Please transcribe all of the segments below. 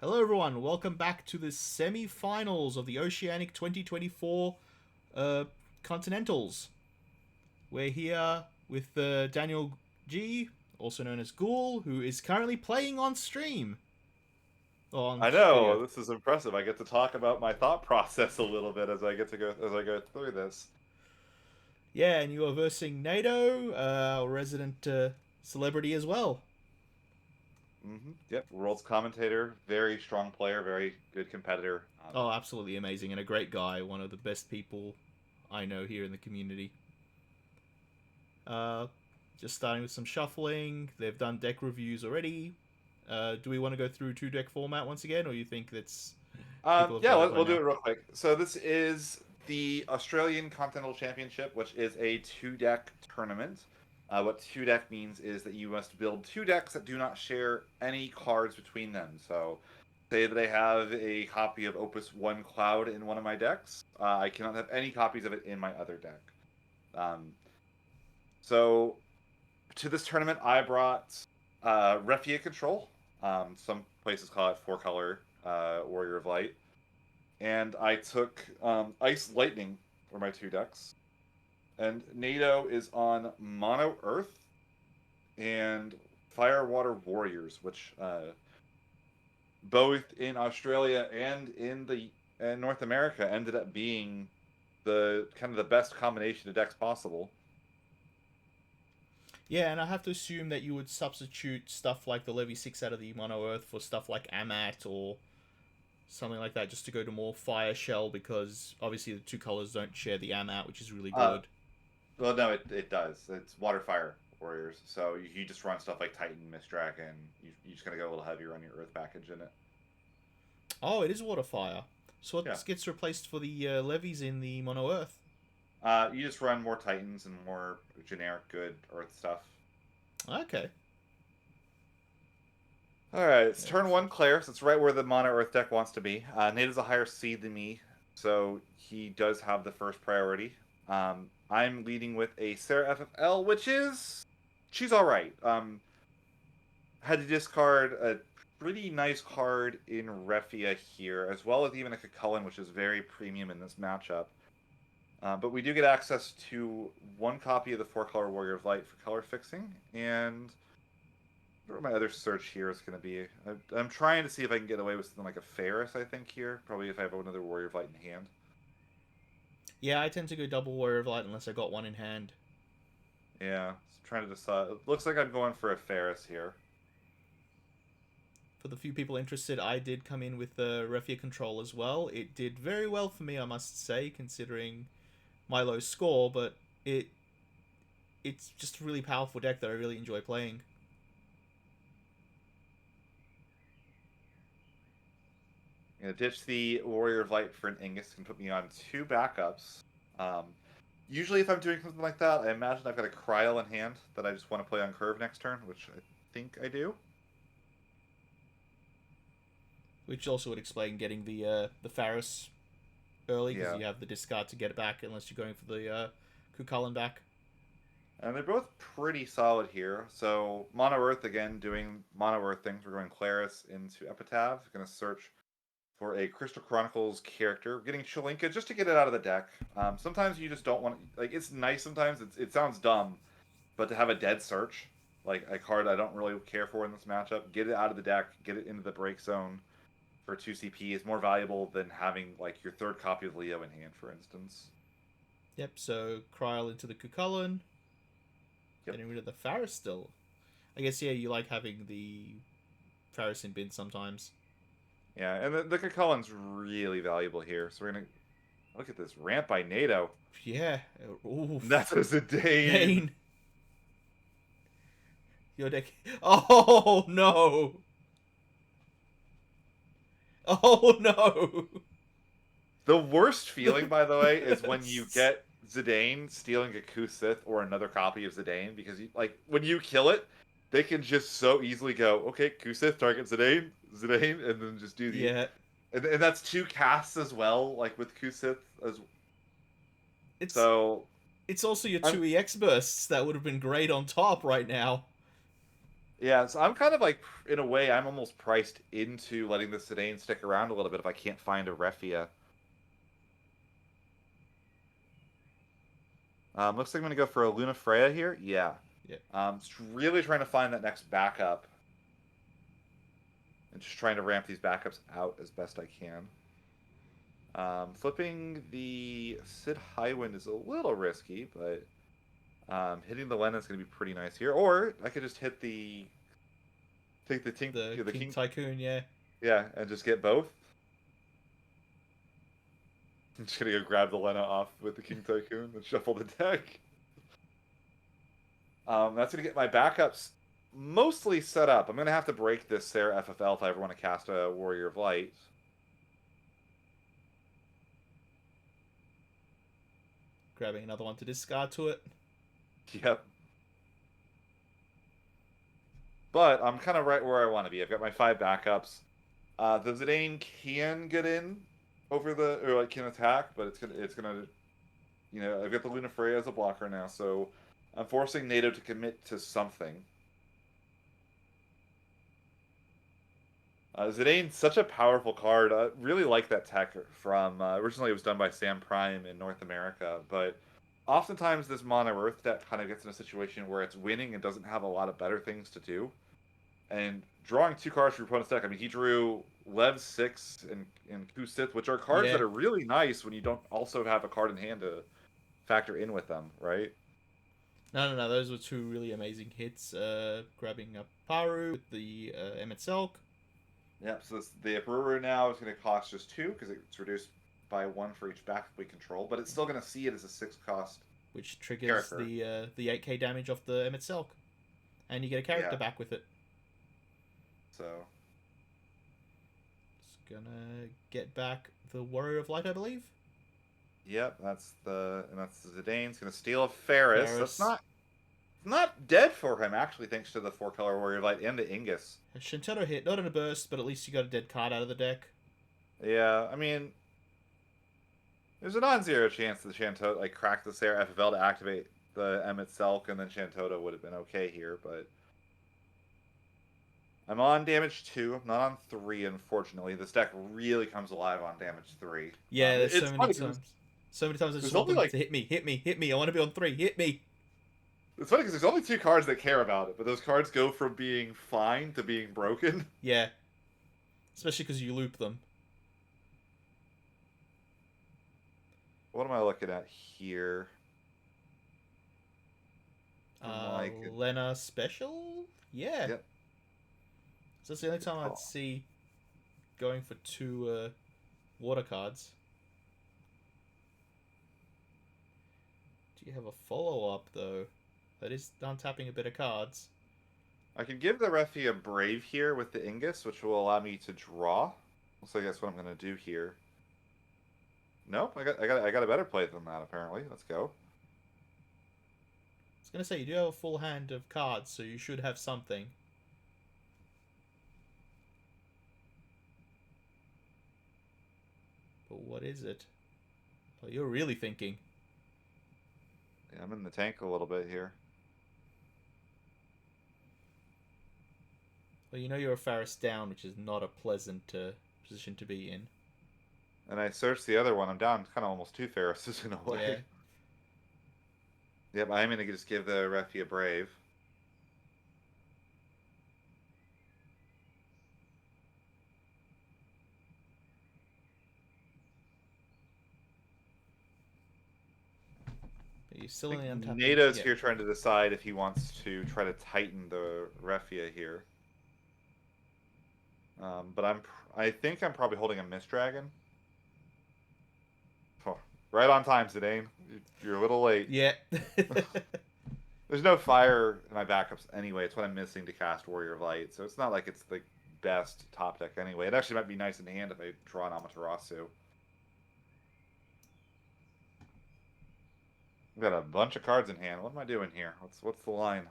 Hello, everyone. Welcome back to the semi-finals of the Oceanic 2024 Continentals. We're here with Daniel G, also known as Ghoul, who is currently playing on stream on I studio. know, this is impressive. I get to talk about my thought process a little bit as I go through this. Yeah, and you are versing NATO, our resident celebrity as well. Yep, world's commentator, very strong player, very good competitor. Oh, absolutely amazing and a great guy. One of the best people I know here in the community. Uh, just starting with some shuffling. They've done deck reviews already. Do we want to go through two deck format once again, or you think that's people have yeah, got it by we'll do now? it real quick. So this is the Australian Continental Championship, which is a two-deck tournament. What two-deck means is that you must build two decks that do not share any cards between them. So, say that I have a copy of Opus One Cloud in one of my decks, I cannot have any copies of it in my other deck. Um, so to this tournament, I brought Refia Control. Some places call it four color Warrior of Light. And I took Ice Lightning for my two decks. And NATO is on Mono Earth and Fire Water Warriors, which both in Australia and in North America ended up being the kind of the best combination of decks possible. Yeah, and I have to assume that you would substitute stuff like the Levy 6 out of the Mono Earth for stuff like Amat or something like that, just to go to more Fire Shell, because obviously the two colors don't share the Amat, which is really Uh, good. Well, no, it does. It's water fire warriors, so you just run stuff like Titan, Mist Dragon. You just gotta go a little heavier on your Earth package in it. Oh, it is Water Fire. So Yeah. what gets replaced for the levies in the Mono Earth? You just run more Titans and more generic good Earth stuff. Okay. All right, it's Yeah, turn one, Claire. So it's right where the Mono Earth deck wants to be. Nate is a higher seed than me, so he does have the first priority. I'm leading with a Sarah FFL, which is she's all right. Had to discard a pretty nice card in Refia here, as well as even a Cucullin, which is very premium in this matchup. But we do get access to one copy of the Four Color Warrior of Light for color fixing, and where my other search here is going to be. I'm trying to see if I can get away with something like a Ferris, I think, here. Probably if I have another Warrior of Light in hand. Yeah, I tend to go double Warrior of Light unless I got one in hand. Yeah, trying to decide. It looks like I'm going for a Ferris here. For the few people interested, I did come in with the Refia control as well. It did very well for me, I must say, considering my low score, but it's just a really powerful deck that I really enjoy playing. I'm gonna ditch the Warrior of Light for an Ingus and put me on two backups. Um, Usually, if I'm doing something like that, I imagine I've got a Cryo in hand that I just want to play on curve next turn, which I think I do. Which also would explain getting the Faris early, because Yeah, you have the discard to get it back unless you're going for the Kukulkan back. and they're both pretty solid here. So Mono Earth again doing Mono Earth things. We're going Claris into Epitaph. Going to search for a Crystal Chronicles character. Getting Shalinka just to get it out of the deck. Sometimes you just don't want like it's nice. Sometimes it sounds dumb, but to have a dead search, like a card I don't really care for in this matchup, get it out of the deck, get it into the break zone for 2 CP is more valuable than having like your third copy of Leo in hand, for instance. Yep, so Kryl into the Kukulkan, Yep. getting rid of the Faris still. I guess, yeah, you like having the Faris in bin sometimes. Yeah, and the Cucullin's really valuable here. So we're gonna look at this ramp by NATO. Yeah, That's oof. a Zidane. Dane, your deck. Oh no! Oh no! The worst feeling, The by the way, is when you best. get Zidane stealing a Kusith or another copy of Zidane, because you, like when you kill it, they can just so easily go, okay, Kusith target Zidane, Zidane, and then just do the Yeah, and that's two casts as well, like with Kusith as it's so. it's also your I'm two EX bursts that would have been great on top right now. Yeah, so I'm kind of like, in a way, I'm almost priced into letting the Sedan stick around a little bit if I can't find a Refia. Looks like I'm going to go for a Luna Freya here. Yeah. Yeah. Just really trying to find that next backup. And just trying to ramp these backups out as best I can. Flipping the Sid Highwind is a little risky, but hitting the Lena is going to be pretty nice here. Or I could just hit take The the King King, Tycoon, yeah. yeah, and just get both. I'm just gonna go grab the Lena off with the King Tycoon and shuffle the deck. That's gonna get my backups mostly set up. I'm gonna have to break this Sarah FFL if I ever want to cast a Warrior of Light. Grabbing another one to discard to it. Yep. But I'm kind of right where I want to be. I've got my 5 backups. The Zidane can get in over the or like can attack, but it's gonna I've got the Luna Freya as a blocker now, so I'm forcing NATO to commit to something. Zidane's such a powerful card. I really like that tech from originally it was done by Sam Prime in North America, but oftentimes this mono Earth deck kind of gets in a situation where it's winning and doesn't have a lot of better things to do. And drawing 2 cards from your opponent's deck, I mean, he drew Lev 6 and Kusith, which are cards Yeah. that are really nice when you don't also have a card in hand to factor in with them, right? No. Those were two really amazing hits. Grabbing a Paru with the Emmet Selk, Yep, so the Brewer now is going to cost just 2 because it's reduced by 1 for each backup we control, but it's still going to see it as a 6 cost which triggers character. the 8k damage off the Emmet Selk, and you get a character Yeah, back with it. so It's gonna get back the Warrior of Light, I believe. yep, that's the Zidane's going to steal a Ferris. That's Ferris. not dead for him actually, thanks to the 4-color Warrior of Light and the Ingus. A Shinteto hit, not in a burst, but at least you got a dead card out of the deck. Yeah, I mean, there's a non-zero chance that Shanto like cracked the Sarah FFL to activate the Emmet Selk, and then Shantota would have been okay here, but I'm on damage 2. I'm not on 3, unfortunately. This deck really comes alive on damage 3. Yeah, there's It's so many funny because times. So many times I just there's want only them like to hit me, hit me, hit me. I want to be on 3, hit me. it's funny because there's only 2 cards that care about it, but those cards go from being fine to being broken. Yeah, especially because you loop them. What am I looking at here? For my Lena special? Yeah. yep, So that's the only good time I'd call. see going for 2 water cards. Do you have a follow up though? That is untapping a bit of cards. I can give the Refi a Brave here with the Ingus, which will allow me to draw. So I guess what I'm gonna do here. Nope, I got a better play than that apparently. Let's go. I was gonna say you do have a full hand of cards, so you should have something. But what is it? Oh, you're really thinking. Yeah, I'm in the tank a little bit here. Well, you know you're a Faris down, which is not a pleasant position to be in. And I searched the other one. I'm down kind of almost 2 Ferrises in a Yeah. way. Yep, I'm gonna just give the Refi a Brave. But you're I still in think the untapping. NATO's Yeah. here trying to decide if he wants to try to tighten the Refia here. But I think I'm probably holding a Mist Dragon. Oh, right on time, Zidane. You're a little late. Yeah. There's no fire in my backups anyway. It's what I'm missing to cast Warrior of Light, so it's not like it's the best top deck anyway. It actually might be nice in hand if I draw an Amaterasu. I've got a bunch of cards in hand. What am I doing here? What's the line?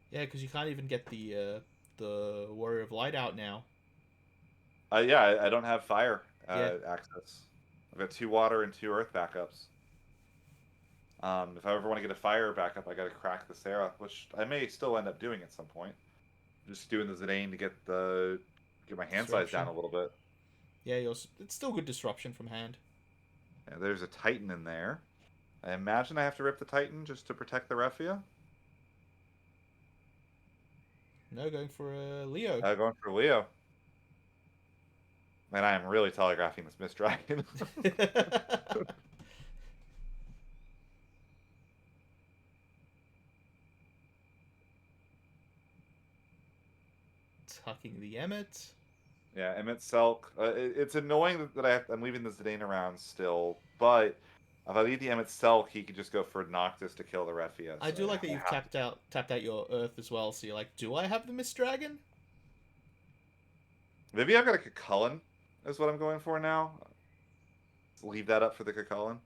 Yeah, because you can't even get the Warrior of Light out now. Yeah, I don't have fire Yeah. access. I've got 2 water and 2 earth backups. If I ever want to get a fire backup, I got to crack the Sarah, which I may still end up doing at some point. just doing the Zidane to get my hand size down Disruption. a little bit. Yeah, it's still good disruption from hand. Yeah, there's a Titan in there. I imagine I have to rip the Titan just to protect the Refia. No, going for a Leo. Going for Leo. Man, I am really telegraphing this Mist Dragon. Tucking the Emmet. Yeah, Emmett Selk. It's annoying that I'm leaving the Zidane around still, but if I leave the Emmett Selk, he could just go for Noctis to kill the Refia. I So do like that I you've have to. tapped out your Earth as well. So you're like, do I have the Mist Dragon? Maybe I've got a Cucullin, is what I'm going for now. Let's leave that up for the Cucullin.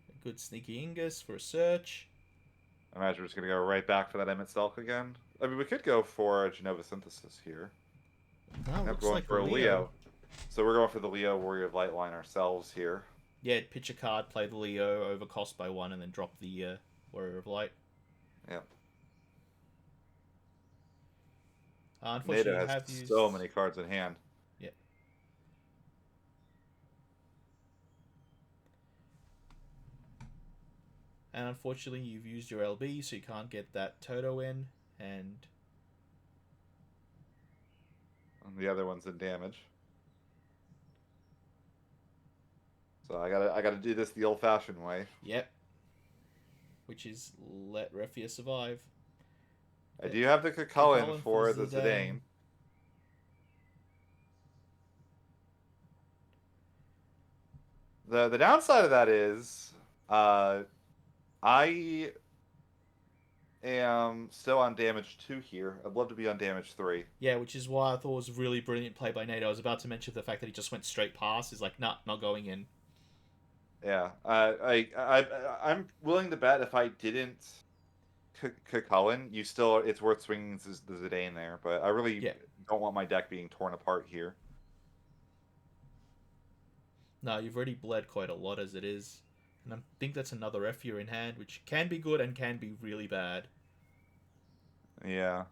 A good sneaky Ingus for a search. I imagine we're just going to go right back for that Emmett Selk again. I mean, we could go for a Genova Synthesis here. Oh, I'm looks going like for a Leo. Leo. So we're going for the Leo Warrior of Lightline ourselves here. Yeah, pitch a card, play the Leo, overcost by 1, and then drop the Warrior of Light. Yep. Unfortunately, NATO you has have used... so many cards in hand. Yeah. And unfortunately, you've used your LB, so you can't get that Toto in, and... And the other one's in damage. So I gotta do this the old-fashioned way. Yep. Which is let Refia survive. I do have the Cucullin for the Zidane. Zidane. The downside of that is, I am still on damage 2 here. I'd love to be on damage 3. Yeah, which is why I thought it was a really brilliant play by NATO. I was about to mention the fact that he just went straight past. He's like, nah, not going in. Yeah, I'm willing to bet if I didn't Cucullin, it's worth swinging the Zidane there. But I really don't want my deck being torn apart here. No, you've already bled quite a lot as it is. And I think that's another Refia in hand, which can be good and can be really bad. Yeah.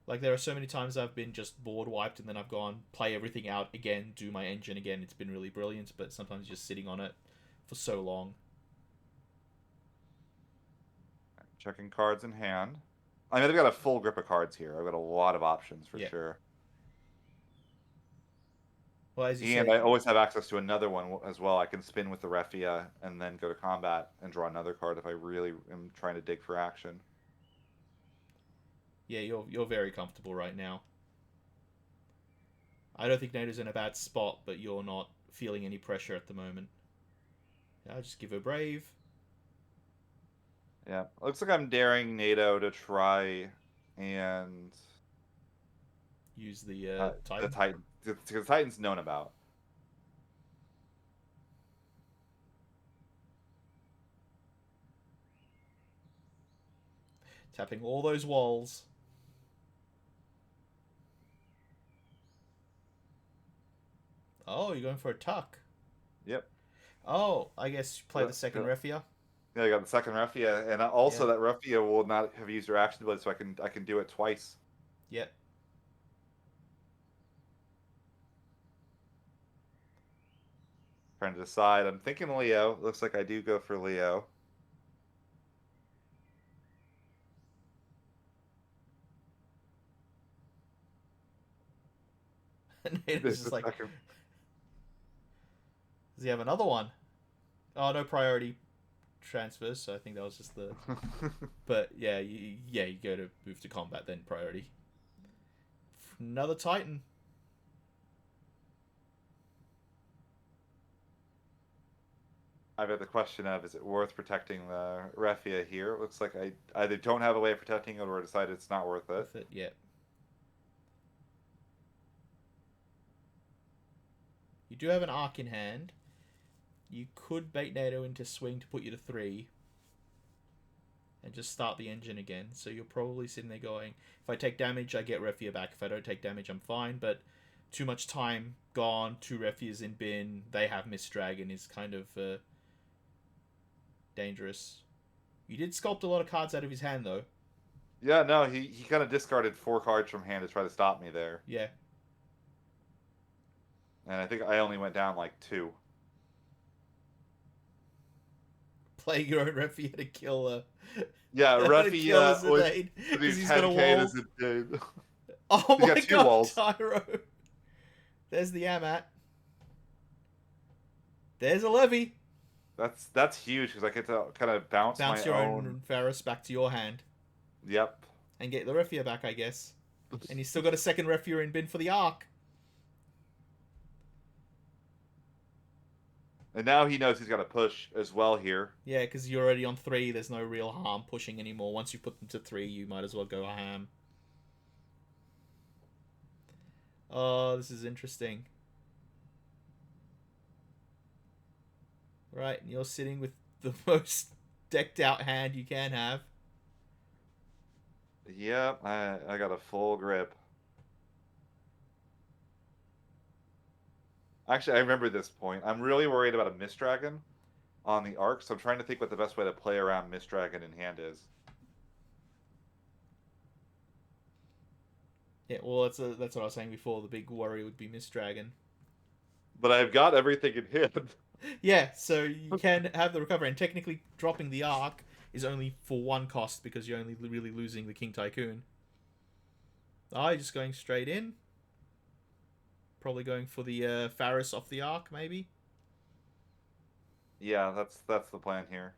Like, there are so many times I've been just board wiped and then I've gone, play everything out again, do my engine again. It's been really brilliant, but sometimes just sitting on it for so long. Checking cards in hand. I mean, I've got a full grip of cards here. I've got a lot of options for sure. Well, as you and said, I always have access to another one as well. I can spin with the Refia and then go to combat and draw another card if I really am trying to dig for action. Yeah, you're very comfortable right now. I don't think NATO's in a bad spot, but you're not feeling any pressure at the moment. I'll just give her Brave. Yeah, looks like I'm daring NATO to try and use the Titan. The Titan. Because the Titan's known about. Tapping all those walls. Oh, you're going for a tuck. Yep. Oh, I guess play the second Refia. Yeah, I got the second Refia, and also that Refia will not have used her action ability, so I can do it twice. Yep. Trying to decide. I'm thinking Leo. Looks like I do go for Leo. It's just like, does he have another one? Oh, no priority transfers, so I think that was just the... But yeah, you go to move to combat, then priority. Another Titan. I've got the question of, is it worth protecting the Refia here? It looks like I either don't have a way of protecting it or decide it's not worth it. Yeah. You do have an Arc in hand. You could bait NATO into swing to put you to 3. And just start the engine again. So you're probably sitting there going, if I take damage, I get Refia back. If I don't take damage, I'm fine. But too much time gone, 2 Refias in bin, they have Mist Dragon is kind of dangerous. You did sculpt a lot of cards out of his hand, though. Yeah, no, he kind of discarded 4 cards from hand to try to stop me there. Yeah. And I think I only went down like 2. Playing your own Refia to kill Yeah, to kill a Refia was Zidane to do because he's got a 10k wall. to Zidane. Oh He's my got 2 god, walls. Tyro! There's the Amat. There's a Levy. That's huge because I get to kind of bounce my Your own. own Varus back to your hand. Yep. And get the Refia back, I guess. And you still got a second Refia in bin for the Arc. And now he knows he's got to push as well here. Yeah, because you're already on 3. There's no real harm pushing anymore. Once you put them to 3, you might as well go ham. Oh, this is interesting. Right, and you're sitting with the most decked out hand you can have. Yep, I got a full grip. Actually, I remember this point. I'm really worried about a Mist Dragon on the Arc, so I'm trying to think what the best way to play around Mist Dragon in hand is. Yeah, well, that's what I was saying before. The big worry would be Mist Dragon. But I've got everything in hand. Yeah, so you can have the recovery, and technically dropping the Arc is only for 1 cost because you're only really losing the King Tycoon. Oh, you're just going straight in. Probably going for the Faris off the Arc, maybe. Yeah, that's the plan here.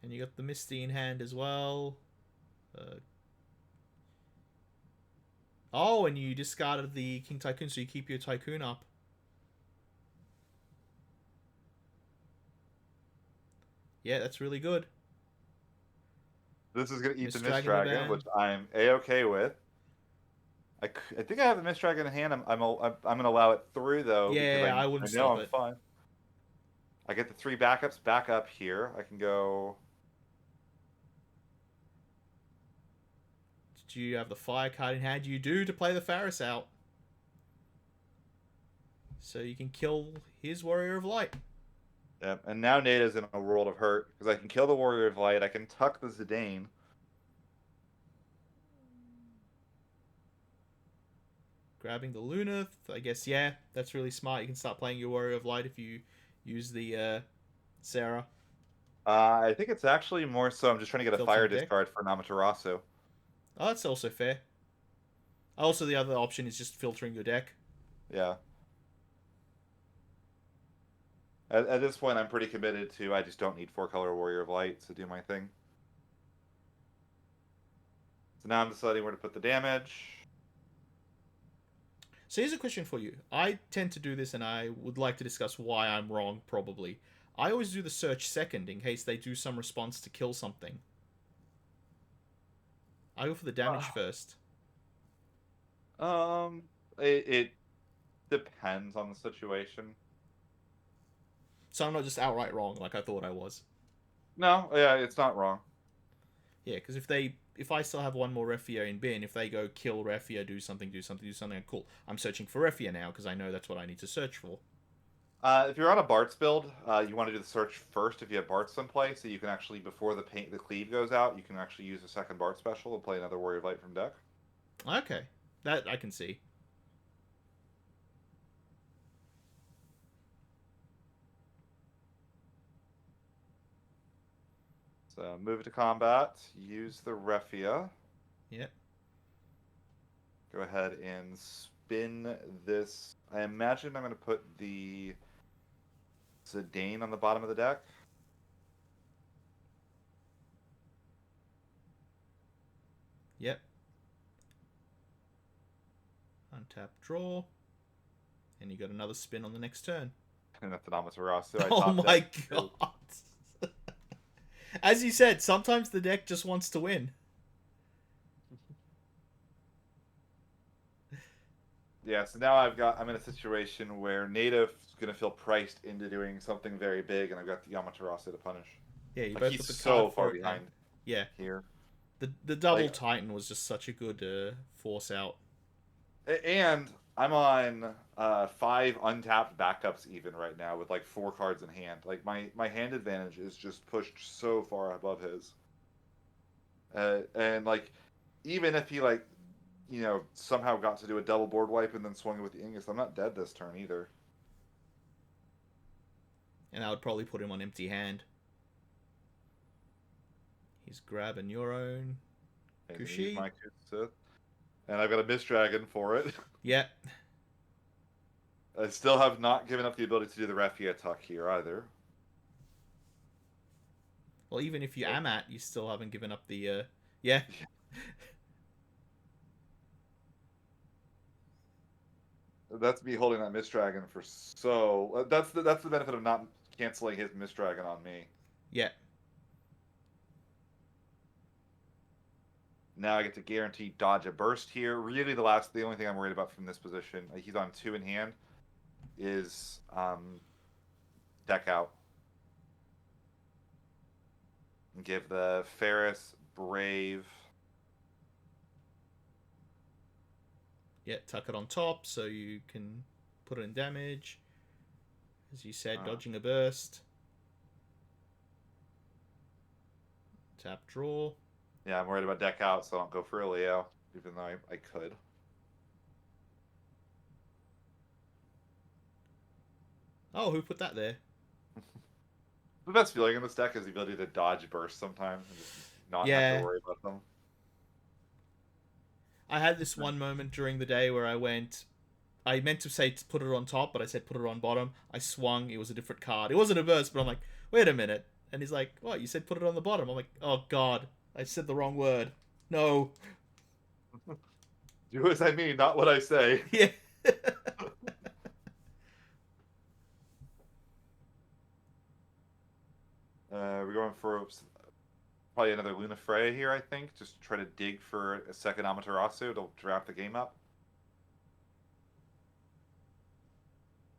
And you got the Misty in hand as well. Oh, and you discarded the King Tycoon, so you keep your Tycoon up. Yeah, that's really good. This is going to eat Mist the Mist Dragon Dragon, which I'm A-okay with. I think I have the Mist Dragon in hand. I'm going to allow it through, though, Yeah, because I I wouldn't know stop I'm it. fine. I get the 3 backups back up here. I can go... Do you have the Fire card in hand? You do, to play the Faris out. So you can kill his Warrior of Light. Yep, and now Nada's in a world of hurt, because I can kill the Warrior of Light, I can tuck the Zidane. Grabbing the Lunith, I guess, yeah, that's really smart. You can start playing your Warrior of Light if you use the Sarah. I think it's actually more so I'm just trying to get a Filtering fire deck. discard for Namaterasu. Oh, that's also fair. Also, the other option is just filtering your deck. Yeah. At this point, I'm pretty committed to I just don't need 4-color Warrior of Light to do my thing. So now I'm deciding where to put the damage. So here's a question for you. I tend to do this, and I would like to discuss why I'm wrong, probably. I always do the search second, in case they do some response to kill something. I go for the damage first. It depends on the situation. So I'm not just outright wrong like I thought I was. No, yeah, it's not wrong. Yeah, because if I still have one more Refia in bin, if they go kill Refia, do something, cool. I'm searching for Refia now because I know that's what I need to search for. If you're on a Bart's build, you want to do the search first if you have Bart's in play, so you can actually, before the cleave goes out, you can actually use a second Bart special and play another Warrior of Light from deck. Okay, that I can see. So move to combat, use the Refia. Yep. Go ahead and spin this. I imagine I'm going to put the Zidane on the bottom of the deck. Yep. Untap, draw. And you got another spin on the next turn. And that's an Amaterasu. Oh my god. As you said, sometimes the deck just wants to win. Yeah, so now I'm in a situation where Native's going to feel priced into doing something very big, and I've got the Amaterasu to punish. Yeah, you Like, both he's put the so card far for it, behind. man. Yeah. Here. The double Like, Titan was just such a good force out. And I'm on 5 untapped backups even right now with like 4 cards in hand. Like my hand advantage is just pushed so far above his. And like even if he like somehow got to do a double board wipe and then swung it with the Ingus, I'm not dead this turn either. And I would probably put him on empty hand. He's grabbing your own And use Kushi. my Sith. And I've got a Mist Dragon for it. Yeah. I still have not given up the ability to do the Refia Tuck here either. Well, even if you Amat, you still haven't given up the. Yeah. That's me holding that Mist Dragon for so. That's the benefit of not canceling his Mist Dragon on me. Yeah. Now I get to guarantee dodge a burst here. Really, the only thing I'm worried about from this position, he's on 2 in hand, is deck out. And give the Ferris Brave. Yeah, tuck it on top so you can put it in damage. As you said, dodging a burst. Tap draw. Yeah, I'm worried about deck out, so I don't go for a Leo, even though I could. Oh, who put that there? The best feeling in this deck is the ability to dodge burst sometimes and just not have to worry about them. I had this one moment during the day where I meant to say to put it on top, but I said put it on bottom. I swung, it was a different card. It wasn't a burst, but I'm like, wait a minute. And he's like, what, you said put it on the bottom? I'm like, oh god, I said the wrong word. No. Do as I mean, not what I say. Yeah. We're going for probably another Luna Freya here, I think. Just try to dig for a second Amaterasu to wrap the game up.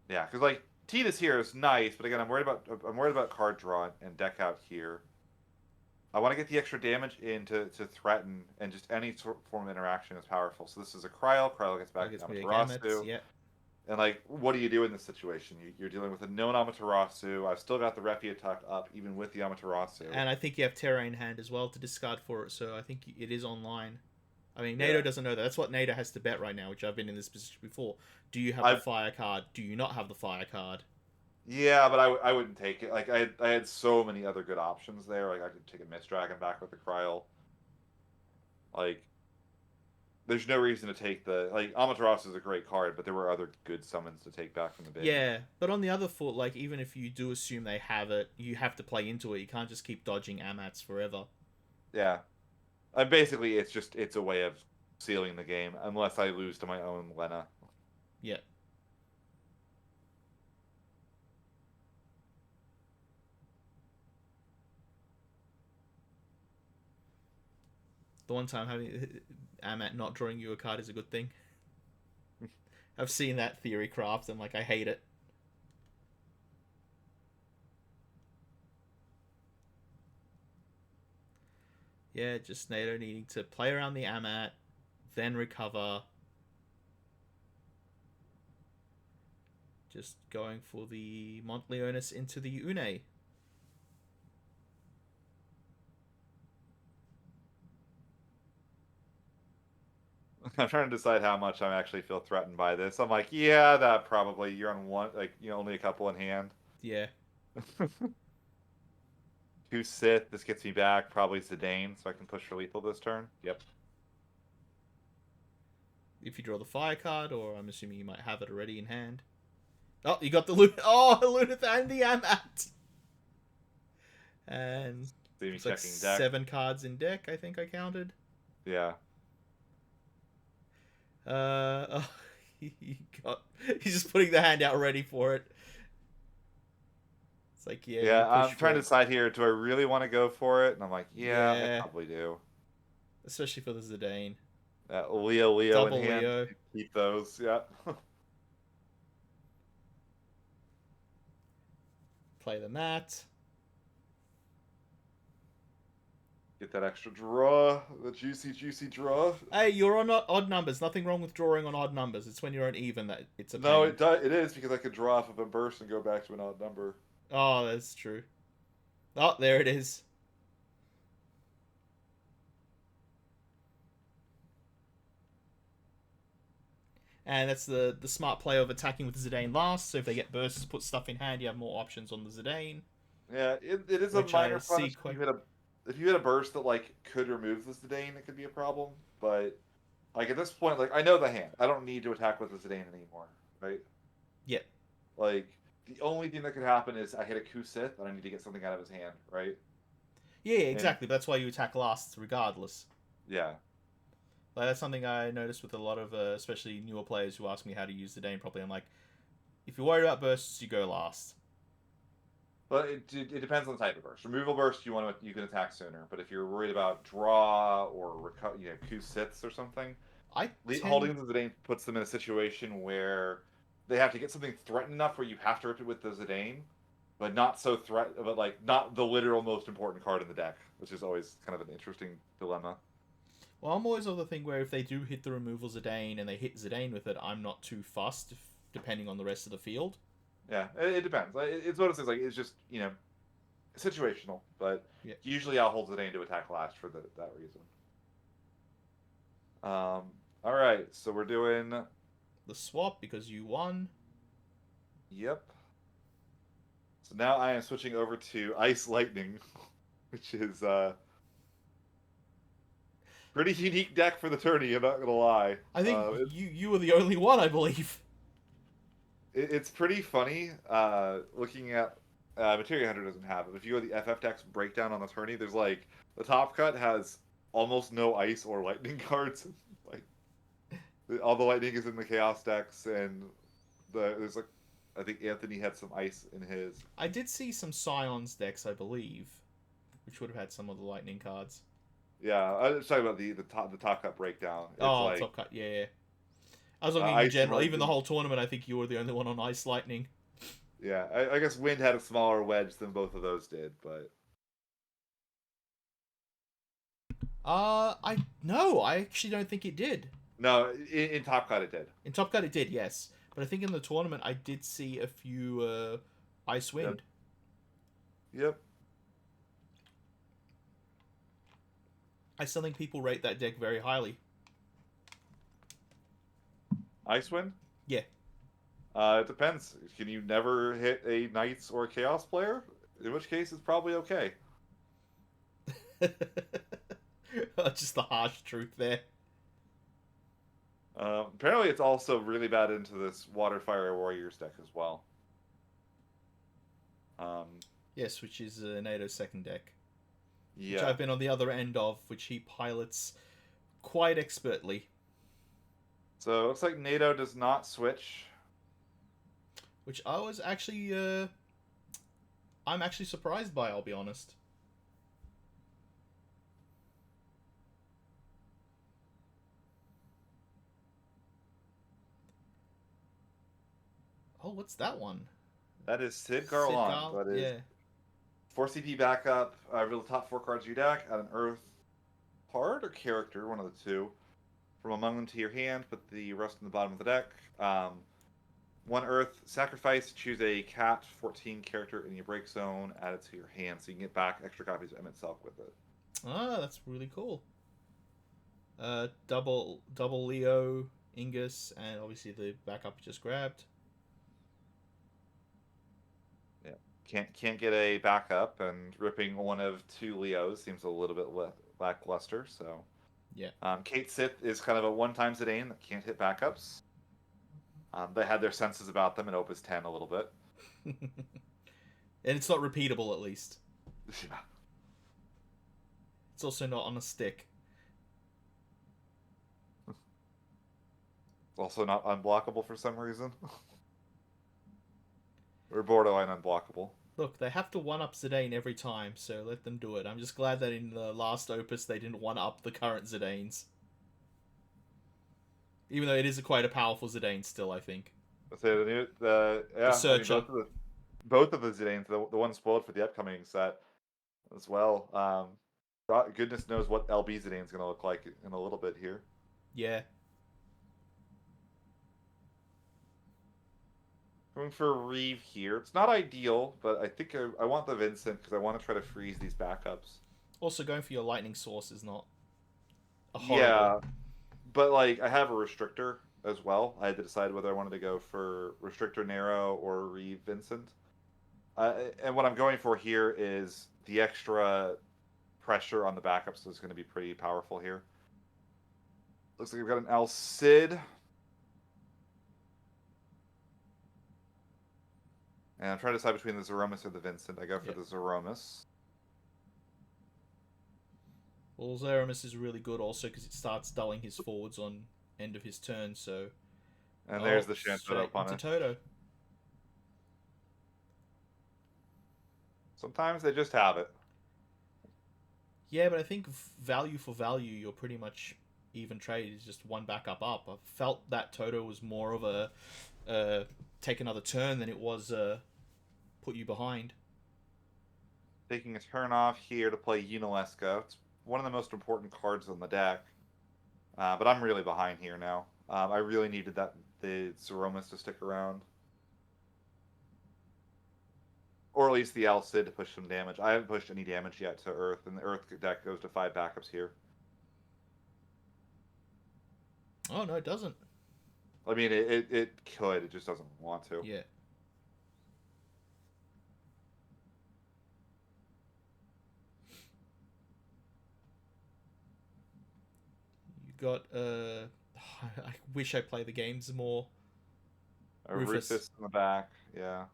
Yeah, because like Tidus here is nice, but again, I'm worried about card draw and deck out here. I want to get the extra damage in to threaten, and just any form of interaction is powerful. So this is a Cryo. Cryo gets back to Amaterasu. Yeah. And like, what do you do in this situation? You're dealing with a known Amaterasu. I've still got the Refia Tuck up, even with the Amaterasu. And I think you have Terra in hand as well to discard for it, so I think it is online. I mean, NATO doesn't know that. That's what NATO has to bet right now, which I've been in this position before. Do you have the fire card? Do you not have the fire card? Yeah, but I wouldn't take it. Like, I had so many other good options there. Like, I could take a Mist Dragon back with the Cryo. Like, there's no reason to take the... Like, Amaterasu is a great card, but there were other good summons to take back from the base. Yeah, but on the other foot, like, even if you do assume they have it, you have to play into it. You can't just keep dodging Amats forever. Yeah. Basically, it's a way of sealing the game, unless I lose to my own Lena. Yeah. The one time having Amat not drawing you a card is a good thing. I've seen that theory craft and like I hate it. Yeah, just NATO needing to play around the Amat, then recover. Just going for the Montleonis into the Une. I'm trying to decide how much I actually feel threatened by this. I'm like, yeah, that probably. You're on one, like, only a couple in hand. Yeah. 2 Sith. This gets me back. Probably Zidane, so I can push for lethal this turn. Yep. If you draw the fire card, or I'm assuming you might have it already in hand. Oh, you got the Lunith and the Amat. And it's like 7 cards in deck, I think I counted. Yeah. He's just putting the hand out ready for it. It's like, yeah, I'm trying to decide here. Do I really want to go for it? And I'm like, yeah. I probably do. Especially for the Zidane. Leo Double in hand. Leo. Keep those. Yeah. Play the mat. Get that extra draw, the juicy, juicy draw. Hey, you're on odd numbers. Nothing wrong with drawing on odd numbers. It's when you're on even that it's a No, pain. it does. It is because I could draw off of a burst and go back to an odd number. Oh, that's true. Oh, there it is. And that's the smart play of attacking with Zidane last. So if they get bursts, put stuff in hand, you have more options on the Zidane, Yeah, it is a which I minor see punish quite. if you hit a burst that like could remove the Zidane, it could be a problem. But like at this point, like I know the hand. I don't need to attack with the Zidane anymore, right? Yeah, Like the only thing that could happen is I hit a coup Sith and I need to get something out of his hand, right? yeah, And exactly. That's why you attack last, regardless. yeah, Like that's something I noticed with a lot of, especially newer players who ask me how to use Zidane properly. I'm like, if you're worried about bursts, you go last. but it depends on the type of burst. Removal burst, you can attack sooner. But if you're worried about draw or coup Siths or something, I tend holding the Zidane puts them in a situation where they have to get something threatened enough where you have to rip it with the Zidane, but not so but like not the literal most important card in the deck, which is always kind of an interesting dilemma. Well, I'm always of the thing where if they do hit the removal Zidane and they hit Zidane with it, I'm not too fussed, depending on the rest of the field. Yeah, it depends. It's one of those things. Like it's just situational, but Yeah. usually I'll hold Zidane to attack last for that reason. All right, so we're doing. The swap, because you won. Yep. So now I am switching over to Ice Lightning, which is pretty unique deck for the tourney. I'm not gonna lie. I think you were the only one, I believe. It's pretty funny looking at. Materia Hunter doesn't have it. If you go to the FF decks breakdown on the tourney, there's like the top cut has almost no ice or lightning cards. Like all the lightning is in the chaos decks, and there's like I think Anthony had some ice in his. I did see some Scions decks, I believe, which would have had some of the lightning cards. Yeah, I was talking about the top cut breakdown. It's Oh, like top cut, yeah. I was looking in ice and general. Even the lightning. whole tournament, I think you were the only one on Ice Lightning. Yeah, I guess Wind had a smaller wedge than both of those did, but I no, I actually don't think it did. no, in top cut it did. In Top Cut, it did, yes. But I think in the tournament, I did see a few Ice Yep. Wind. Yep. I still think people rate that deck very highly. Icewind? Yeah. It depends. Can you never hit a Knights or a Chaos player? In which case, it's probably okay. Just the harsh truth there. Apparently, it's also really bad into this Water Fire Warriors deck as well. Um, Yes, which is NATO's second deck. Which yeah. I've been on the other end of, which he pilots quite expertly. So it looks like NATO does not switch. Which I was actually, I'm actually surprised by, I'll be honest. Oh, what's that one? That is Sid Sid Garland. Gar? That is Yeah. 4 CP backup. Reveal the top 4 cards of your deck. Add an Earth card or character, one of the two. From among them to your hand, put the rest in the bottom of the deck. One Earth, sacrifice, choose a cat 14 character in your break zone, add it to your hand so you can get back extra copies of M itself with it. Ah, that's really cool. Double Leo, Ingus, and obviously the backup you just grabbed. Yeah, can't get a backup, and ripping one of 2 Leos seems a little bit lackluster. So, Yeah. Kate Sith is kind of a one-time Zidane that can't hit backups. They had their senses about them in Opus 10 a little bit. And it's not repeatable, at least. Yeah. It's also not on a stick. Also not unblockable for some reason. Or borderline unblockable. Look, they have to one-up Zidane every time, so let them do it. I'm just glad that in the last opus they didn't one-up the current Zidanes. Even though it is quite a powerful Zidane still, I think. Let's say The Searcher. Both of the Zidanes, the one spoiled for the upcoming set as well. God, goodness knows what Elbizidane's going to look like in a little bit here. Yeah. Going for Reeve here. It's not ideal, but I think I want the Vincent because I want to try to freeze these backups. Also, going for your lightning source is not a horrible. Yeah, but like I have a restrictor as well. I had to decide whether I wanted to go for restrictor Narrow or Reeve Vincent. And what I'm going for here is the extra pressure on the backups is going to be pretty powerful here. Looks like we've got an El Cid. And I'm trying to decide between the Zeromus or the Vincent. I go for Yep. the Zeromus. Well, Zeramis is really good also because it starts dulling his forwards on end of his turn. So, And there's oh, the Shantoto straight into punish. Toto. Sometimes they just have it. Yeah, but I think value for value, you're pretty much even trade is just one backup up. I felt that Toto was more of a take another turn than it was put you behind. Taking a turn off here to play Unalesco. It's one of the most important cards on the deck. But I'm really behind here now. I really needed the Zeromus to stick around. Or at least the Alcid to push some damage. I haven't pushed any damage yet to Earth, and the Earth deck goes to 5 backups here. Oh no, it doesn't. I mean, it could. It just doesn't want to. Yeah. You got I wish I play the games more. A Rufus. Rufus in the back, yeah.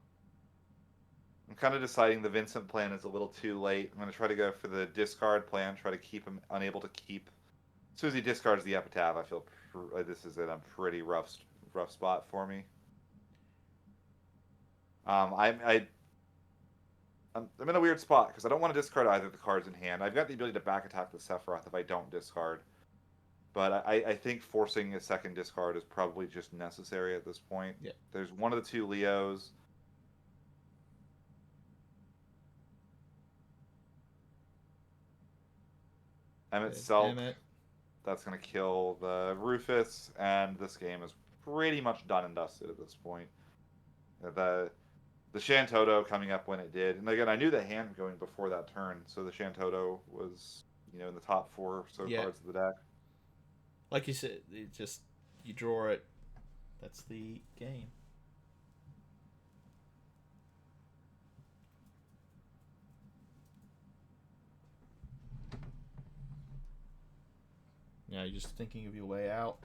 I'm kind of deciding the Vincent plan is a little too late. I'm going to try to go for the discard plan, try to keep him unable to keep. As soon as he discards the epitaph, I feel this is in a pretty rough spot for me. Um, I, I I'm in a weird spot because I don't want to discard either of the cards in hand. I've got the ability to back attack the Sephiroth if I don't discard, but I think forcing a second discard is probably just necessary at this point. Yeah. There's one of the two Leos. Emmet There's Selk. Emmet. That's going to kill the Rufus, and this game is pretty much done and dusted at this point. The Shantoto coming up when it did, and again, I knew the hand going before that turn, so the Shantoto was, in the top 4 or so Yeah. cards of the deck. Like you said, it just you draw it. That's the game. Yeah, you're just thinking of your way out.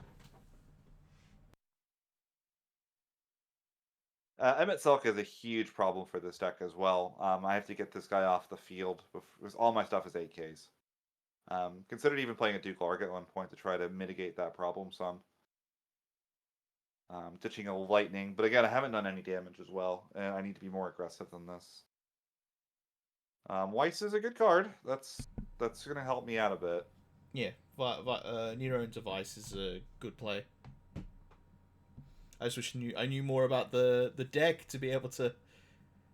Emmet Selk is a huge problem for this deck as well. I have to get this guy off the field because all my stuff is 8Ks. Considered even playing a Duke Larg at one point to try to mitigate that problem some. Ditching a Lightning, but again, I haven't done any damage as well, and I need to be more aggressive than this. Weiss is a good card. That's going to help me out a bit. Yeah, Nero and Device is a good play. I just wish I knew more about the deck to be able to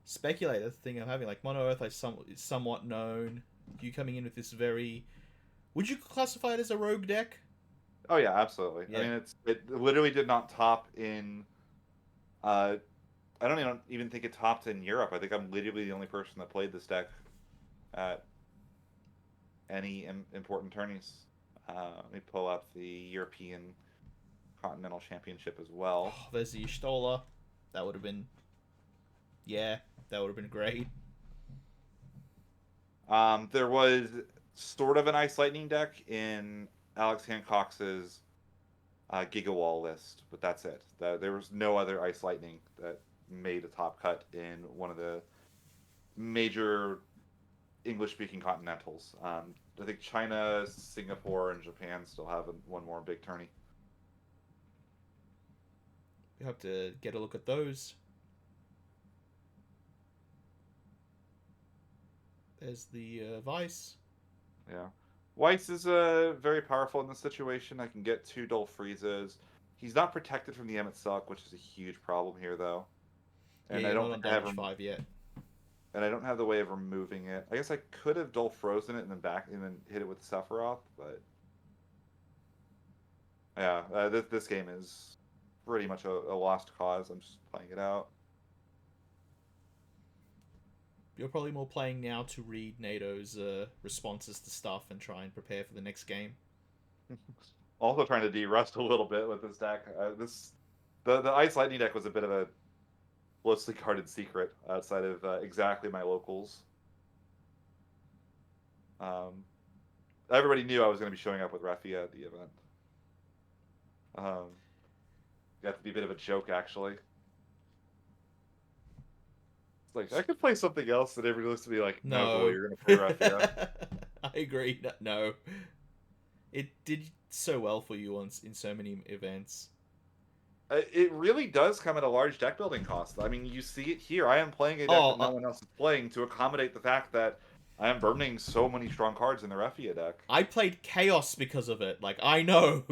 speculate. That's the thing I'm having. Like Mono Earth, is somewhat known. You coming in with this very, would you classify it as a rogue deck? Oh yeah, absolutely. Yeah. I mean, it literally did not top in. I don't even think it topped in Europe. I think I'm literally the only person that played this deck at any important tourneys. Let me pull up the European Continental Championship as well. Oh, there's the Ishtola. That would have been, yeah, that would have been great. There was sort of an Ice Lightning deck in Alex Hancock's Gigawall list, but that's it. There was no other Ice Lightning that made a top cut in one of the major English-speaking continentals. I think China, Singapore, and Japan still have one more big tourney. You have to get a look at those. There's the Vice. Yeah. Weiss is very powerful in this situation. I can get 2 Dull Freezes. He's not protected from the Emmet Suck, which is a huge problem here, though. Yeah, And I you're don't not on think I have damage 5 yet. and I don't have the way of removing it. I guess I could have dull frozen it and then hit it with Sephiroth, but yeah, this game is pretty much a lost cause. I'm just playing it out. You're probably more playing now to read NATO's responses to stuff and try and prepare for the next game. Also trying to de-rust a little bit with this deck. The Ice Lightning deck was a bit of a closely guarded secret outside of exactly my locals. Everybody knew I was going to be showing up with Raffia at the event. Got to be a bit of a joke, actually. It's like, I could play something else, and everybody looks to me like, no, Ghoul, you're going to play Raffia. I agree. No. It did so well for you in so many events. It really does come at a large deck building cost. I mean, you see it here. I am playing a deck that no one else is playing to accommodate the fact that I am burning so many strong cards in the Raffia deck. I played Chaos because of it. Like, I know.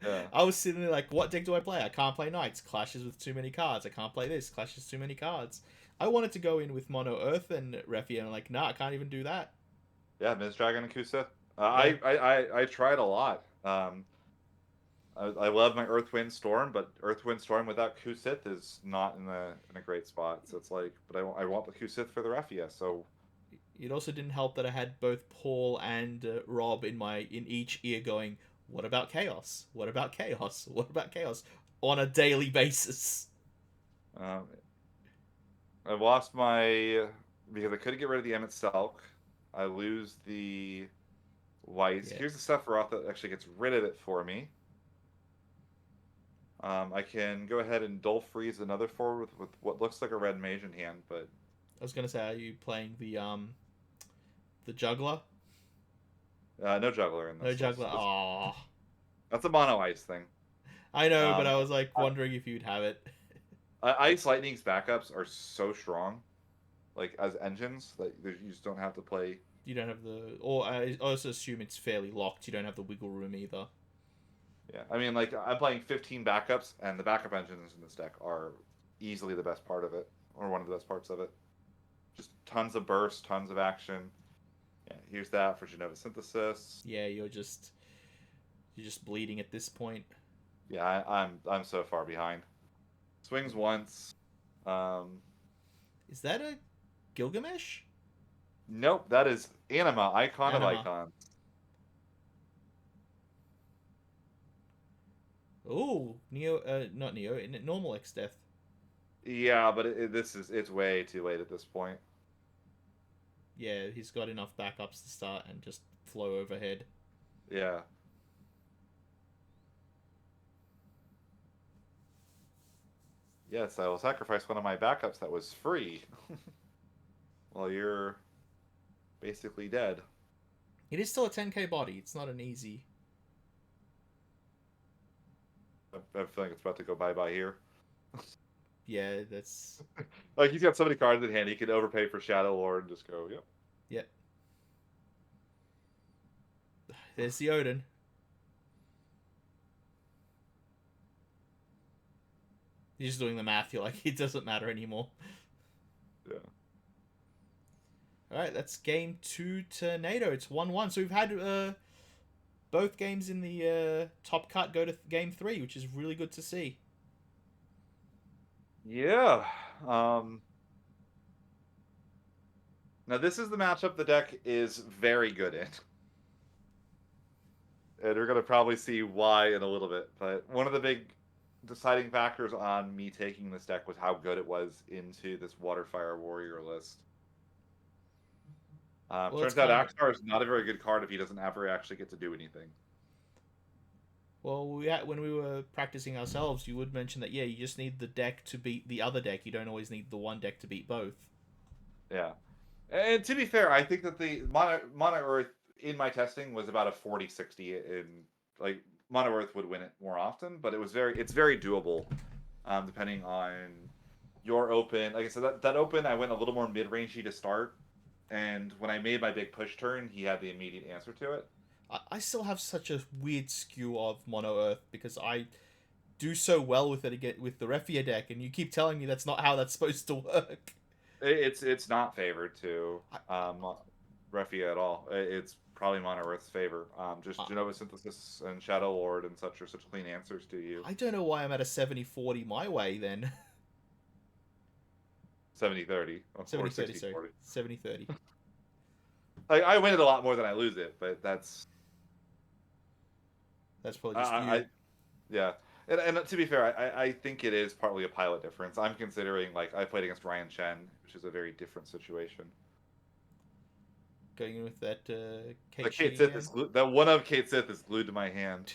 Yeah. I was sitting there like, what deck do I play? I can't play Knights. Clashes with too many cards. I can't play this. Clashes too many cards. I wanted to go in with Mono Earth and Raffia, and I'm like, nah, I can't even do that. Yeah, Ms. Dragon and Kusith. Yeah. I tried a lot. I love my Earthwind Storm, but Earthwind Storm without Kusith is not in a great spot. So it's like, but I want the Kusith for the Raffia. So it also didn't help that I had both Paul and Rob in each ear going, "What about Chaos? What about Chaos? What about Chaos?" on a daily basis. I lost because I couldn't get rid of the Emmett Selk. I lose the Weiss. Yeah. Here's the Sephiroth that actually gets rid of it for me. I can go ahead and dull freeze another forward with what looks like a red mage in hand, but I was gonna say, are you playing the juggler? no juggler in this. No juggler. Aww. That's a mono ice thing. I know, but I was like wondering if you'd have it. Ice Lightning's backups are so strong, like as engines, that you just don't have to play. You don't have or I also assume it's fairly locked. You don't have the wiggle room either. Yeah, I mean, like, I'm playing 15 backups, and the backup engines in this deck are easily the best part of it, or one of the best parts of it. Just tons of burst, tons of action. Yeah, here's that for Genova Synthesis. Yeah, you're just bleeding at this point. Yeah, I'm so far behind. Swings once. Is that a Gilgamesh? Nope, that is Anima, Icon of Icons. Oh, Neo, not Neo, normal X Death. Yeah, but it's way too late at this point. Yeah, he's got enough backups to start and just flow overhead. Yeah. Yes, I will sacrifice one of my backups that was free. Well, you're basically dead. It is still a 10k body. It's not an easy. I'm feeling it's about to go bye-bye here. Yeah, that's... Like, he's got so many cards in hand, he can overpay for Shadow Lord and just go, yep. Yep. There's the Odin. You're just doing the math. You're like, it doesn't matter anymore. Yeah. Alright, that's game 2 to NATO. It's 1-1. So we've had both games in the top cut go to game 3, which is really good to see. Yeah. Now, this is the matchup the deck is very good in. And we're going to probably see why in a little bit. But one of the big deciding factors on me taking this deck was how good it was into this Waterfire Warrior list. Turns out Axar is not a very good card if he doesn't ever actually get to do anything. Well, when we were practicing ourselves, you would mention that, yeah, you just need the deck to beat the other deck. You don't always need the one deck to beat both. Yeah. And to be fair, I think that the Mono Earth in my testing was about a 40-60 in, like, Mono Earth would win it more often, but it's very doable, depending on your open. Like I said, that open, I went a little more mid-rangey to start, and when I made my big push turn, he had the immediate answer to it. I still have such a weird skew of Mono Earth because I do so well with it again with the Refia deck, and you keep telling me that's not how that's supposed to work. It's not favored to I, Refia at all. It's probably Mono-Earth's favor. Just I, Genova Synthesis and Shadow Lord and such are such clean answers to you. I don't know why I'm at a 70-40 my way then. 70-30 or 70-30, sorry. 60-40. 70-30. Like I win it a lot more than I lose it, but that's That's probably just I you. yeah. And to be fair, I think it is partly a pilot difference. I'm considering like I played against Ryan Chen, which is a very different situation. Going in with that The Kate Kate Shing Sith is again. glued, that one of Kate Sith is glued to my hand.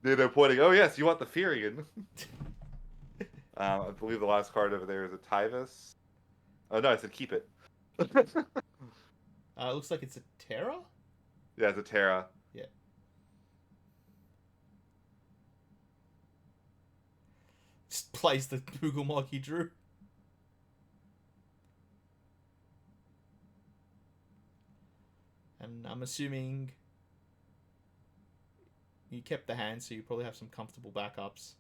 They're pointing. Oh yes, you want the Furion? I believe the last card over there is a Tyvus. Oh no, I said keep it. It looks like it's a Terra? Yeah, it's a Terra. Yeah. Just plays the Google Mock he drew. And I'm assuming you kept the hand, so you probably have some comfortable backups.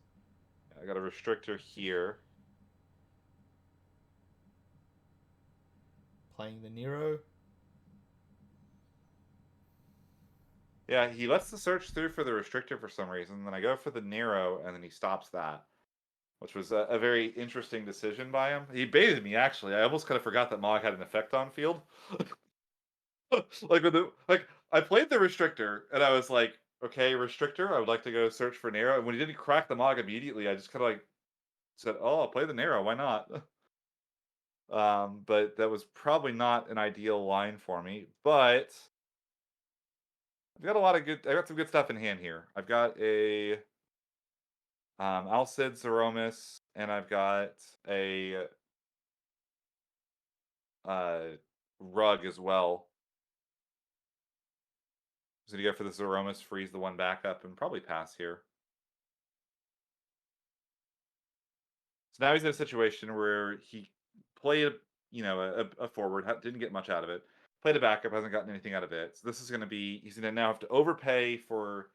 I got a restrictor here. Playing the Nero. Yeah, he lets the search through for the restrictor for some reason. Then I go for the Nero, and then he stops that, which was a very interesting decision by him. He baited me actually. I almost kind of forgot that Mog had an effect on field. Like I played the restrictor, and I was like, okay, restrictor, I would like to go search for Nero. And when he didn't crack the Mog immediately, I just kind of like said, oh, I'll play the Nero. Why not? But that was probably not an ideal line for me. But I've got a lot of good. I got some good stuff in hand here. I've got a Alcid Zeromus, and I've got a uh, Rug as well. So to go for the Zeromus, freeze the one backup, and probably pass here. So now he's in a situation where he played, a forward, didn't get much out of it. Played a backup, hasn't gotten anything out of it. So this is going to be, he's going to now have to overpay for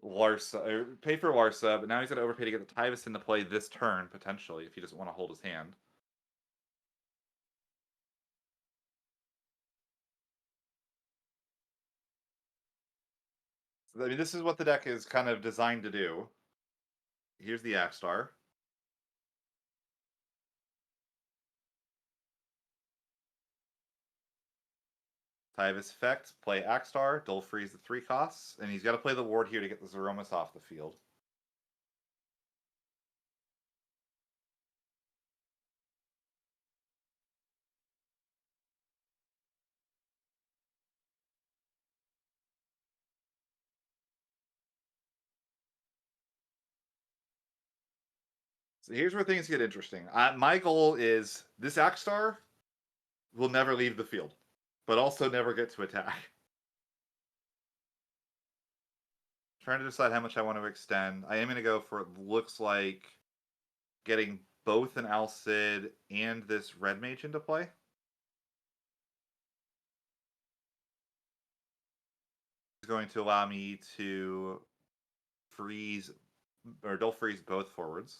Larsa, or pay for Larsa, but now he's going to overpay to get the Tyvus into play this turn, potentially, if he doesn't want to hold his hand. So, I mean, this is what the deck is kind of designed to do. Here's the Axstar. Tyvus effect, play Axstar, Dull Freeze the 3 costs, and he's got to play the ward here to get the Zeromus off the field. So here's where things get interesting. My goal is this Axstar will never leave the field, but also never get to attack. Trying to decide how much I want to extend. I am going to go for it looks like getting both an Alcid and this Red Mage into play. It's going to allow me to freeze or don't freeze both forwards.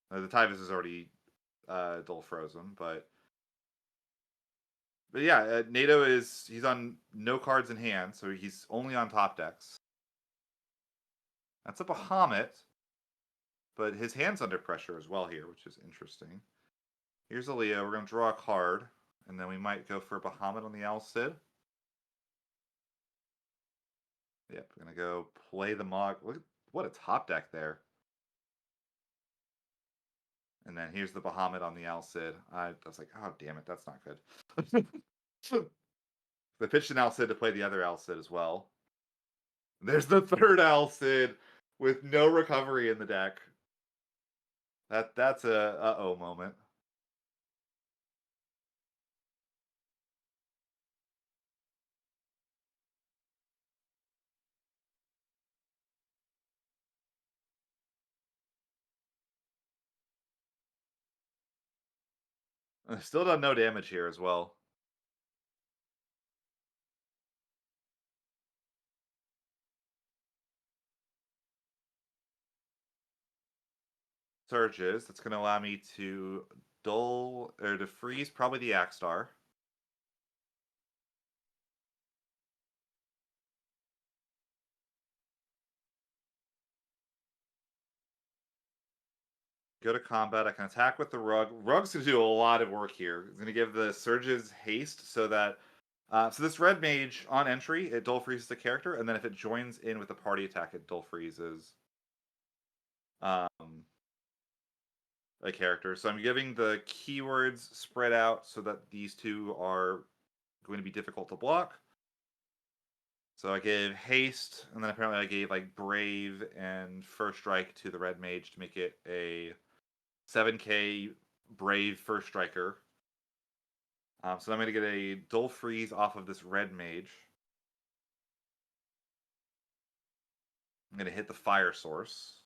The Tyvus is already dull frozen, but yeah, NATO he's on no cards in hand, so he's only on top decks. That's a Bahamut, but his hand's under pressure as well here, which is interesting. Here's a Leo. We're going to draw a card, and then we might go for a Bahamut on the Alcid. Yep, we're going to go play the Mog. Look, what a top deck there. And then here's the Bahamut on the Alcid. I was like, oh, damn it, that's not good. They pitched an Alcid to play the other Alcid as well. There's the third Alcid with no recovery in the deck. That's a uh-oh moment. Still done no damage here as well. Surges. That's going to allow me to dull or to freeze probably the Axstar. Go to combat. I can attack with the Rug. Rug's going to do a lot of work here. It's going to give the Surges haste so that. So this Red Mage on entry, it dull freezes the character, and then if it joins in with the party attack, it dull freezes a character. So I'm giving the keywords spread out so that these two are going to be difficult to block. So I gave haste, and then apparently I gave like brave and first strike to the Red Mage to make it a 7k brave first striker. So I'm going to get a dull freeze off of this Red Mage. I'm going to hit the fire source.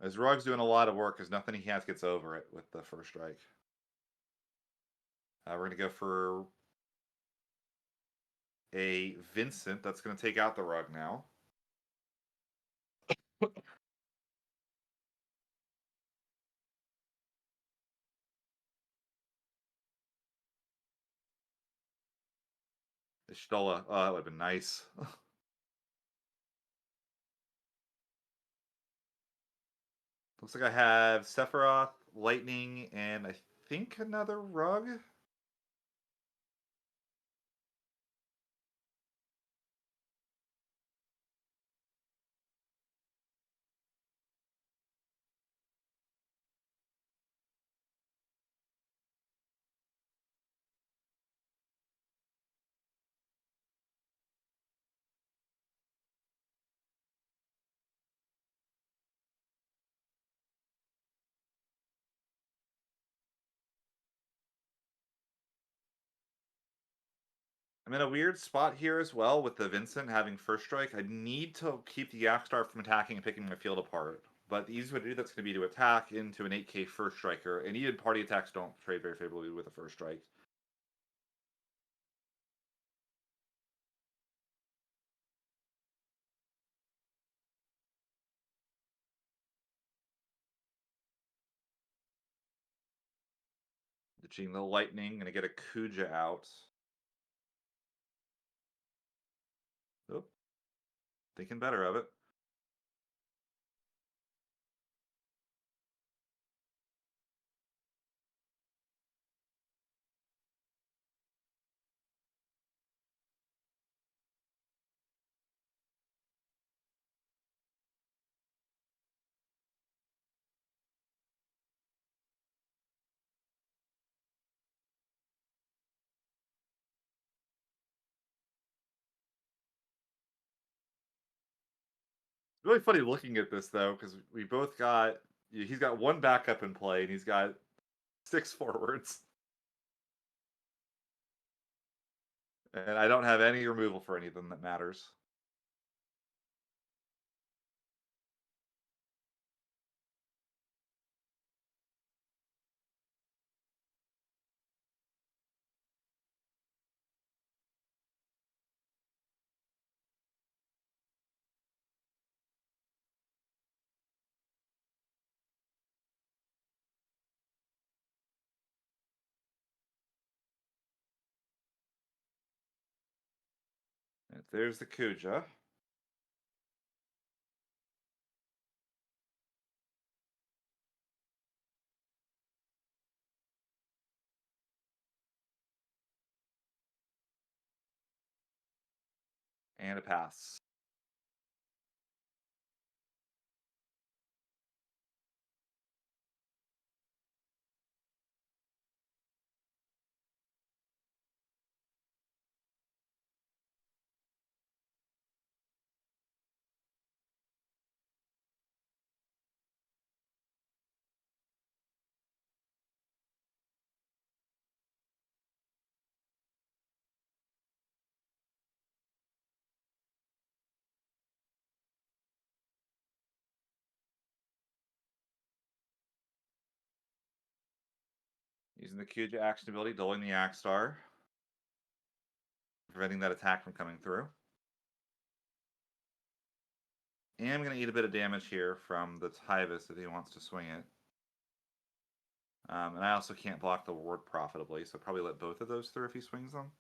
As Rug's doing a lot of work, because nothing he has gets over it with the first strike. We're going to go for a Vincent. That's going to take out the Rug now. Ishtola. Oh, that would have been nice. Looks like I have Sephiroth, Lightning, and I think another Rug. I'm in a weird spot here as well with the Vincent having first strike. I need to keep the Yakstar from attacking and picking my field apart. But the easiest way to do that's going to be to attack into an 8k first striker. And even party attacks don't trade very favorably with a first strike. Ditching the Lightning, gonna get a Kuja out. Oh, thinking better of it. It's really funny looking at this though, because we both got he's got one backup in play and he's got 6 forwards. And I don't have any removal for any of them that matters. And there's the Kuja. And a pass. Using the Kuja action ability, dulling the Axstar. Preventing that attack from coming through. And I'm going to eat a bit of damage here from the Tyvis if he wants to swing it. And I also can't block the ward profitably, so probably let both of those through if he swings them.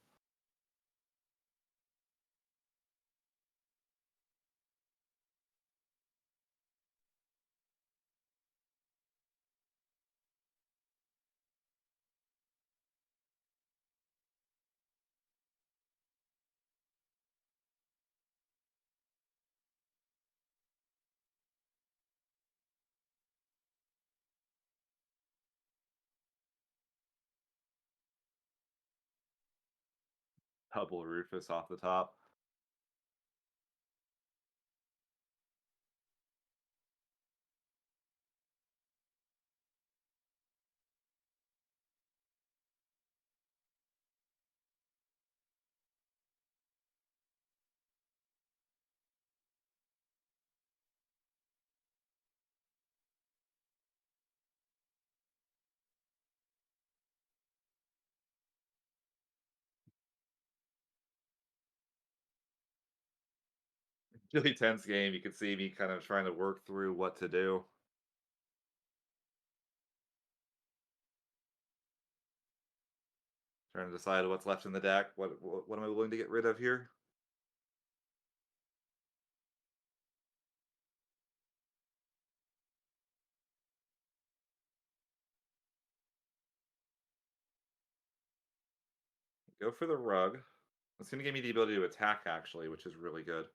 Double Rufus off the top. Really tense game. You can see me kind of trying to work through what to do. Trying to decide what's left in the deck. What am I willing to get rid of here? Go for the rug. It's going to give me the ability to attack, actually, which is really good.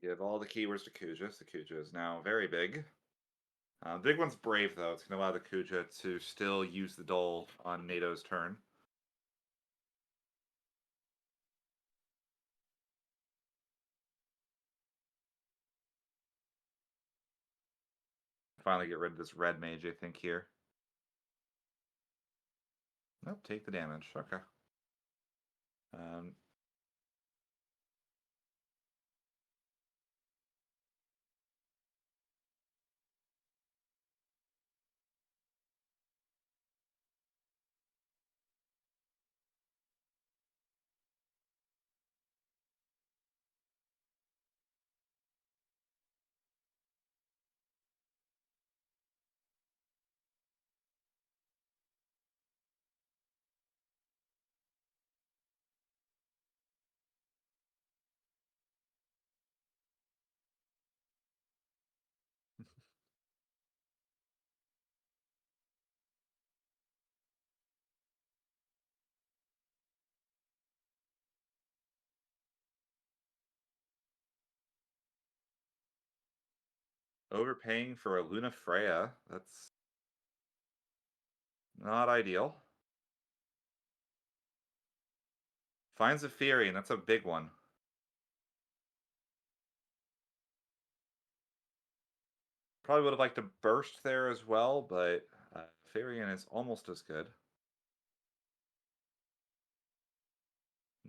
Give all the keywords to Kuja. So Kuja is now very big. The big one's Brave, though. It's going to allow the Kuja to still use the Dole on NATO's turn. Finally get rid of this red mage, I think, here. Nope, take the damage. Okay. Overpaying for a Luna Freya. That's not ideal. Finds a Fury, and that's a big one. Probably would have liked to burst there as well, but Farian is almost as good.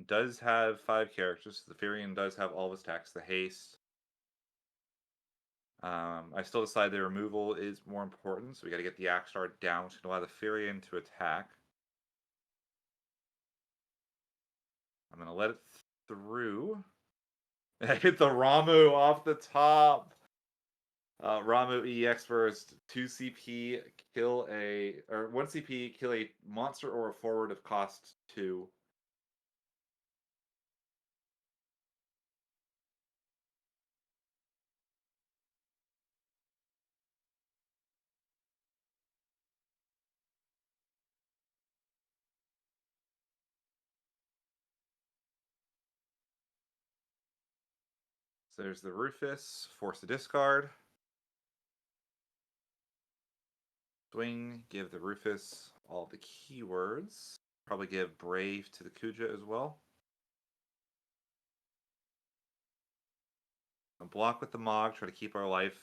Does have 5 characters. The Farian does have all of his attacks. The haste. I still decide the removal is more important, so we got to get the Axstar down, which can allow the Farian to attack. I'm going to let it through. I hit the Ramu off the top. Ramu EX first, 2 CP, kill a, or 1 CP, kill a monster or a forward of cost 2. So there's the Rufus, force the discard. Swing, give the Rufus all the keywords. Probably give Brave to the Kuja as well. Block with the Mog, try to keep our life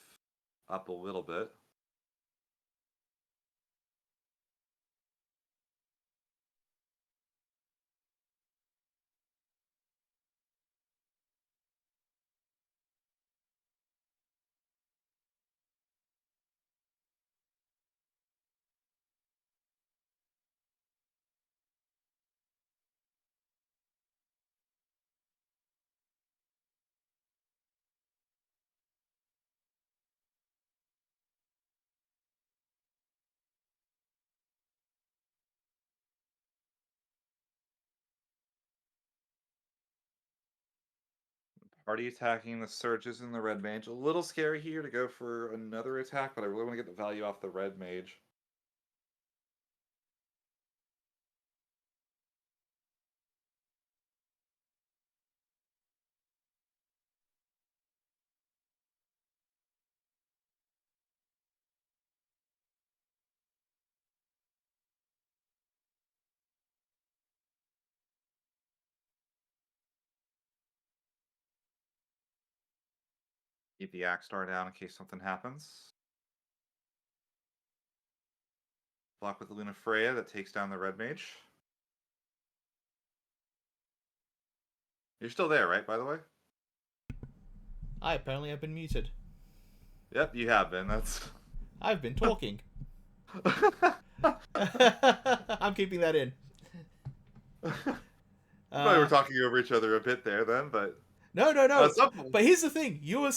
up a little bit. Party attacking the Surges and the Red Mage. A little scary here to go for another attack, but I really want to get the value off the Red Mage. Keep the Axe Star down in case something happens. Block with the Luna Freya that takes down the Red Mage. You're still there, right, by the way? I apparently have been muted. Yep, you have been. That's. I've been talking. I'm keeping that in. Probably we're talking over each other a bit there then, but No. But here's the thing: you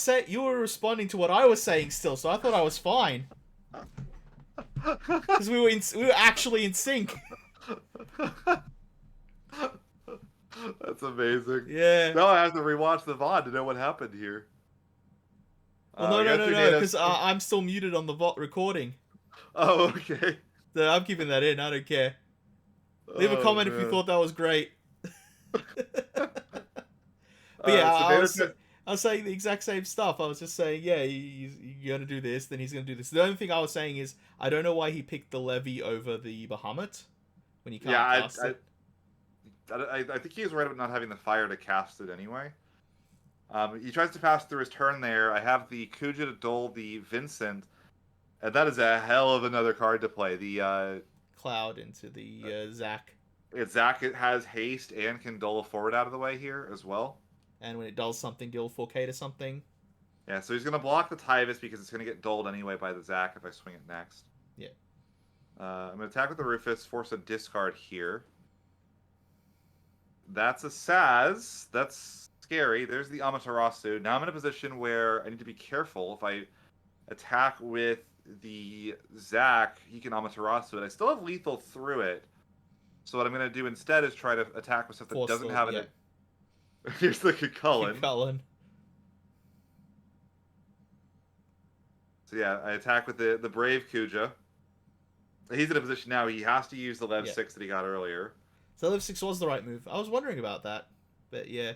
were responding to what I was saying still, so I thought I was fine because we were actually in sync. That's amazing. Yeah. Now I have to rewatch the VOD to know what happened here. Well, no, because I'm still muted on the recording. Oh, okay. So I'm keeping that in. I don't care. Leave a comment if you thought that was great. But yeah, I was saying the exact same stuff. I was just saying, yeah, you're going to do this, then he's going to do this. The only thing I was saying is, I don't know why he picked the Levy over the Bahamut when he can't cast it. I think he was right about not having the fire to cast it anyway. He tries to pass through his turn there. I have the Kuja to Dole the Vincent, and that is a hell of another card to play. The Cloud into the Zac. Zac has haste and can dole a forward out of the way here as well. And when it does something, deal 4k to something. Yeah, so he's going to block the Tyvis because it's going to get doled anyway by the Zac if I swing it next. Yeah. I'm going to attack with the Rufus, force a discard here. That's a Saz. That's scary. There's the Amaterasu. Now I'm in a position where I need to be careful. If I attack with the Zac, he can Amaterasu it. I still have lethal through it. So what I'm going to do instead is try to attack with stuff that doesn't have it. Here's the Cullen. So yeah, I attack with the Brave Kuja. He's in a position now. He has to use the Lev 6 that he got earlier. So Lev 6 was the right move. I was wondering about that, but yeah.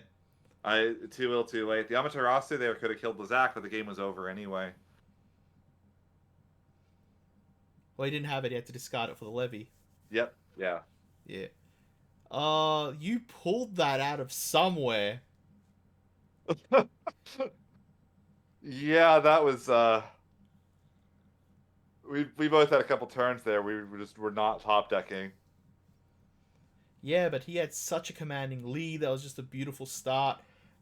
Too little, too late. The Amaterasu there could have killed the Zac, but the game was over anyway. Well, he didn't have it. He had to discard it for the Levy. Yep. Yeah. Yeah. You pulled that out of somewhere. Yeah, that was we both had a couple turns there. We were not top decking. Yeah, but he had such a commanding lead. That was just a beautiful start.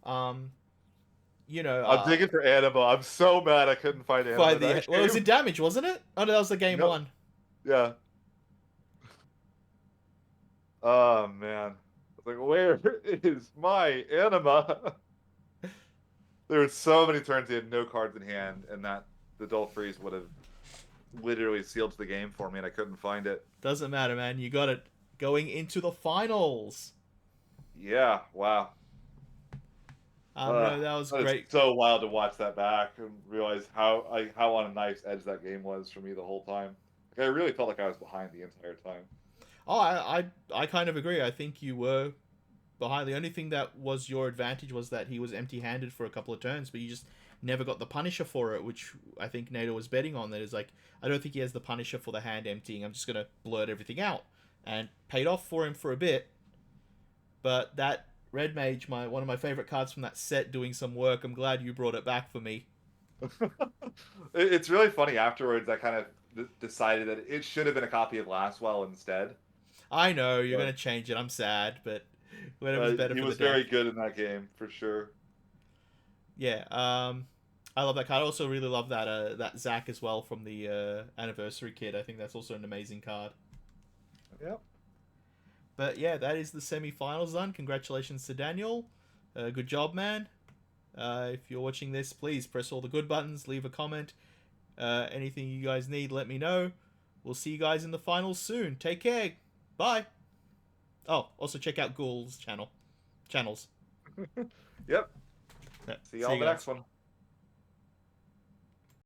You know, I'm digging for Anima. I'm so mad I couldn't find Anima. Well, it was in damage, wasn't it? Oh no, that was the game one. Yeah. Oh man. I was like, where is my Anima? There were so many turns he had no cards in hand, and that the Dull Freeze would have literally sealed the game for me, and I couldn't find it. Doesn't matter, man. You got it. Going into the finals. Yeah, wow. No, that was great. So wild to watch that back and realize how on a knife's edge that game was for me the whole time. Like, I really felt like I was behind the entire time. Oh, I kind of agree. I think you were behind. The only thing that was your advantage was that he was empty-handed for a couple of turns, but you just never got the Punisher for it, which I think Nato was betting on. That is like, I don't think he has the Punisher for the hand emptying. I'm just going to blurt everything out. And paid off for him for a bit. But that Red Mage, one of my favorite cards from that set, doing some work. I'm glad you brought it back for me. It's really funny afterwards. I kind of decided that it should have been a copy of Lastwell instead. I know you're But gonna change it. I'm sad, but whatever's better he for the was deck. very good in that game for sure. Yeah. I love that card. I also really love that Zack as well from the anniversary kit. I think that's also an amazing card. Yep. But yeah, that is the semi-finals done. Congratulations to Daniel. Good job, man. If you're watching this, please press all the good buttons, leave a comment. Anything you guys need, let me know. We'll see you guys in the finals soon. Take care. Bye. Oh, also check out Ghoul's channels. Yep. Yeah, See see y'all you the guys. next one.